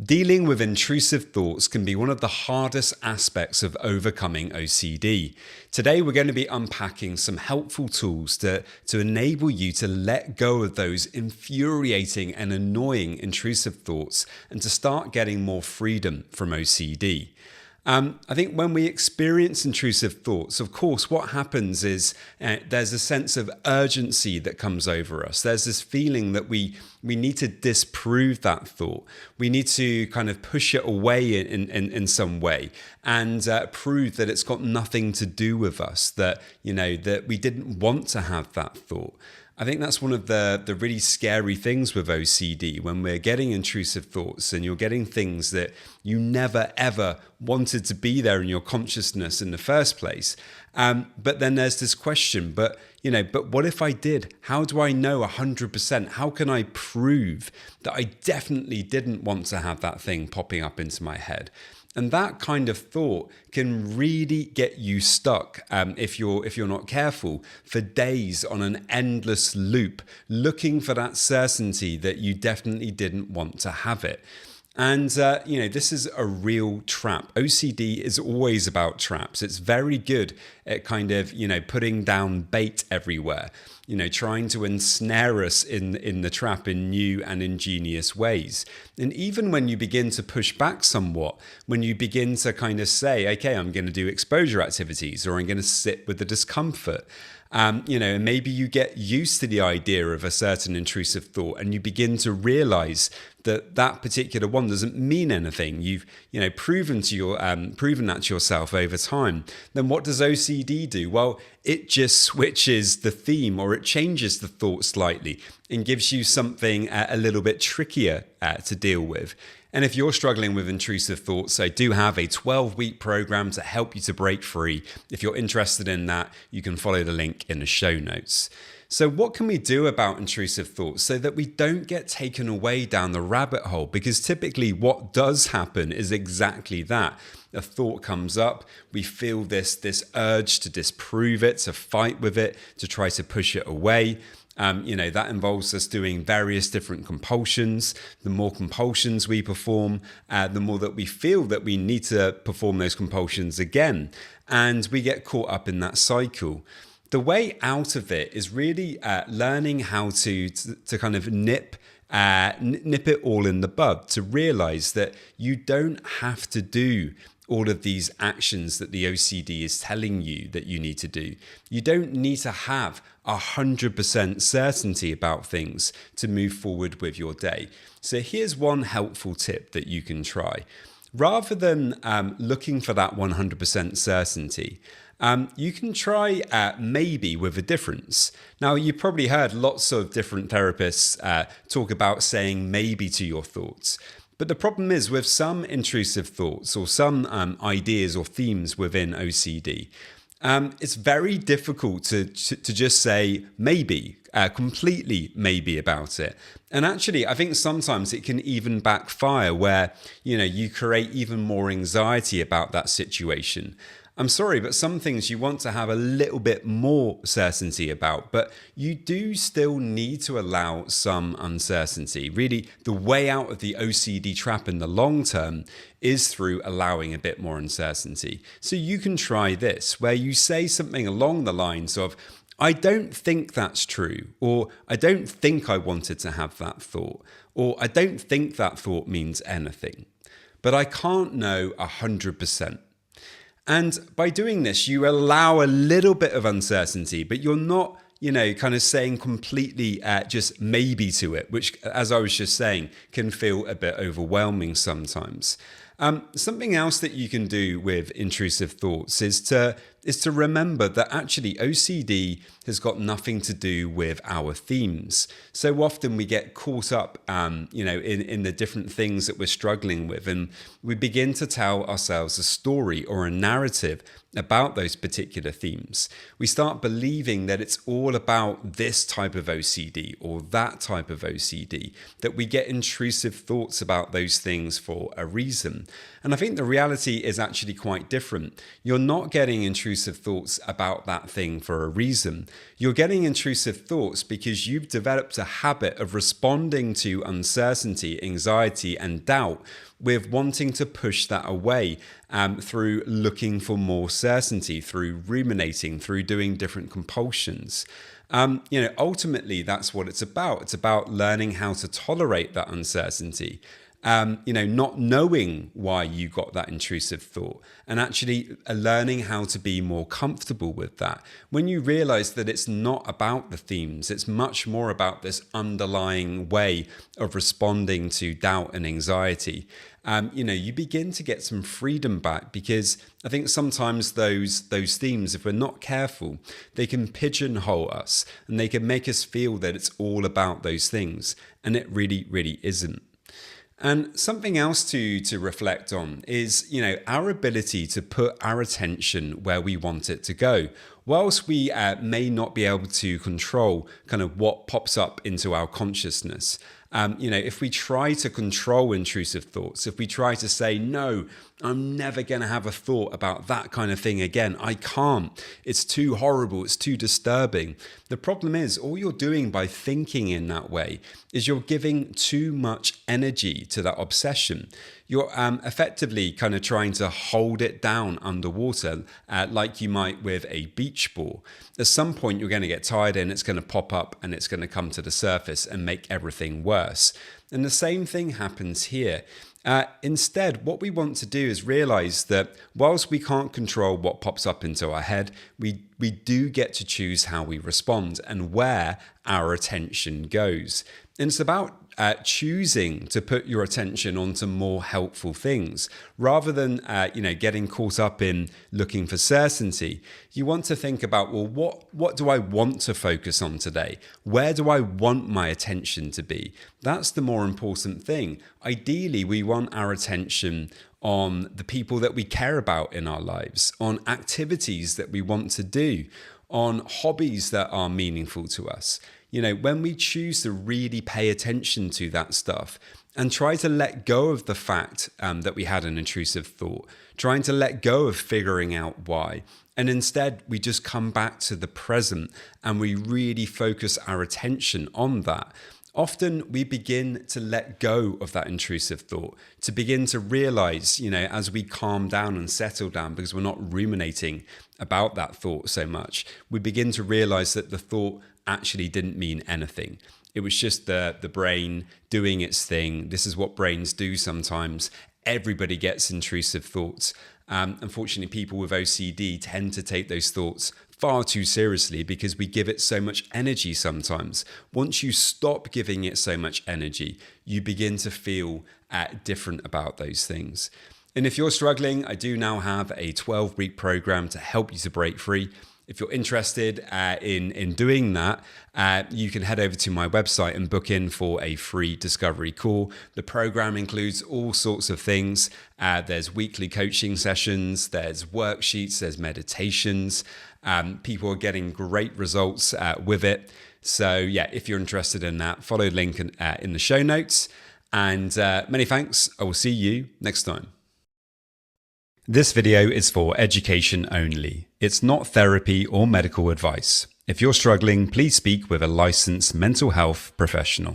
Dealing with intrusive thoughts can be one of the hardest aspects of overcoming OCD. Today, we're going to be unpacking some helpful tools to enable you to let go of those infuriating and annoying intrusive thoughts and to start getting more freedom from OCD. I think when we experience intrusive thoughts, of course, what happens is there's a sense of urgency that comes over us. There's this feeling that we need to disprove that thought. We need to kind of push it away in some way and prove that it's got nothing to do with us, that we didn't want to have that thought. I think that's one of the really scary things with OCD, when we're getting intrusive thoughts and you're getting things that you never ever wanted to be there in your consciousness in the first place. But then there's this question, but what if I did? How do I know 100%? How can I prove that I definitely didn't want to have that thing popping up into my head? And that kind of thought can really get you stuck if you're not careful for days on an endless loop, looking for that certainty that you definitely didn't want to have it. And, this is a real trap. OCD is always about traps. It's very good at kind of, putting down bait everywhere, trying to ensnare us in the trap in new and ingenious ways. And even when you begin to push back somewhat, when you begin to kind of say, okay, I'm going to do exposure activities, or I'm going to sit with the discomfort, and maybe you get used to the idea of a certain intrusive thought and you begin to realize that particular one doesn't mean anything. You've proven that to yourself over time. Then what does OCD do? Well, it just switches the theme, or it changes the thought slightly and gives you something a little bit trickier to deal with. And if you're struggling with intrusive thoughts, I do have a 12-week program to help you to break free. If you're interested in that, you can follow the link in the show notes. So what can we do about intrusive thoughts so that we don't get taken away down the rabbit hole? Because typically what does happen is exactly that. A thought comes up, we feel this urge to disprove it, to fight with it, to try to push it away. That involves us doing various different compulsions. The more compulsions we perform, the more that we feel that we need to perform those compulsions again. And we get caught up in that cycle. The way out of it is really learning how to kind of nip it all in the bud, to realize that you don't have to do all of these actions that the OCD is telling you that you need to do. You don't need to have 100% certainty about things to move forward with your day. So here's one helpful tip that you can try. Rather than looking for that 100% certainty, you can try maybe with a difference. Now, you've probably heard lots of different therapists talk about saying maybe to your thoughts. But the problem is with some intrusive thoughts or some ideas or themes within OCD, it's very difficult to just say maybe, completely maybe about it. And actually, I think sometimes it can even backfire where, you create even more anxiety about that situation. I'm sorry, but some things you want to have a little bit more certainty about, but you do still need to allow some uncertainty. Really, the way out of the OCD trap in the long term is through allowing a bit more uncertainty. So you can try this, where you say something along the lines of, I don't think that's true, or I don't think I wanted to have that thought, or I don't think that thought means anything, but I can't know 100%. And by doing this, you allow a little bit of uncertainty, but you're not, kind of saying completely just maybe to it, which, as I was just saying, can feel a bit overwhelming sometimes. Something else that you can do with intrusive thoughts is to remember that actually OCD has got nothing to do with our themes. So often we get caught up, in the different things that we're struggling with, and we begin to tell ourselves a story or a narrative about those particular themes. We start believing that it's all about this type of OCD or that type of OCD, that we get intrusive thoughts about those things for a reason. And I think the reality is actually quite different. You're not getting intrusive thoughts about that thing for a reason. You're getting intrusive thoughts because you've developed a habit of responding to uncertainty, anxiety, and doubt with wanting to push that away through looking for more certainty, through ruminating, through doing different compulsions. Ultimately, that's what it's about. It's about learning how to tolerate that uncertainty. Not knowing why you got that intrusive thought, and actually learning how to be more comfortable with that. When you realize that it's not about the themes, it's much more about this underlying way of responding to doubt and anxiety. You begin to get some freedom back, because I think sometimes those themes, if we're not careful, they can pigeonhole us and they can make us feel that it's all about those things, and it really, really isn't. And something else to reflect on is, our ability to put our attention where we want it to go. Whilst we may not be able to control kind of what pops up into our consciousness, if we try to control intrusive thoughts, if we try to say, no, I'm never going to have a thought about that kind of thing again, I can't, it's too horrible, it's too disturbing. The problem is, all you're doing by thinking in that way is you're giving too much energy to that obsession. You're effectively kind of trying to hold it down underwater, like you might with a beach ball. At some point, you're going to get tired and it's going to pop up and it's going to come to the surface and make everything worse. And the same thing happens here. Instead, what we want to do is realize that whilst we can't control what pops up into our head, we do get to choose how we respond and where our attention goes. And it's about choosing to put your attention onto more helpful things rather than getting caught up in looking for certainty. You want to think about, well, what do I want to focus on today? Where do I want my attention to be? That's the more important thing. Ideally, we want our attention on the people that we care about in our lives, on activities that we want to do, on hobbies that are meaningful to us. When we choose to really pay attention to that stuff and try to let go of the fact that we had an intrusive thought, trying to let go of figuring out why, and instead we just come back to the present and we really focus our attention on that. Often we begin to let go of that intrusive thought, to begin to realize, as we calm down and settle down, because we're not ruminating about that thought so much, we begin to realize that the thought actually didn't mean anything. It was just the brain doing its thing. This is what brains do sometimes. Everybody gets intrusive thoughts. Unfortunately, people with OCD tend to take those thoughts far too seriously because we give it so much energy sometimes. Once you stop giving it so much energy, you begin to feel different about those things. And if you're struggling, I do now have a 12-week program to help you to break free. If you're interested in doing that, you can head over to my website and book in for a free discovery call. The program includes all sorts of things. There's weekly coaching sessions, there's worksheets, there's meditations. People are getting great results with it. So yeah, if you're interested in that, follow the link in the show notes. And many thanks. I will see you next time. This video is for education only. It's not therapy or medical advice. If you're struggling, please speak with a licensed mental health professional.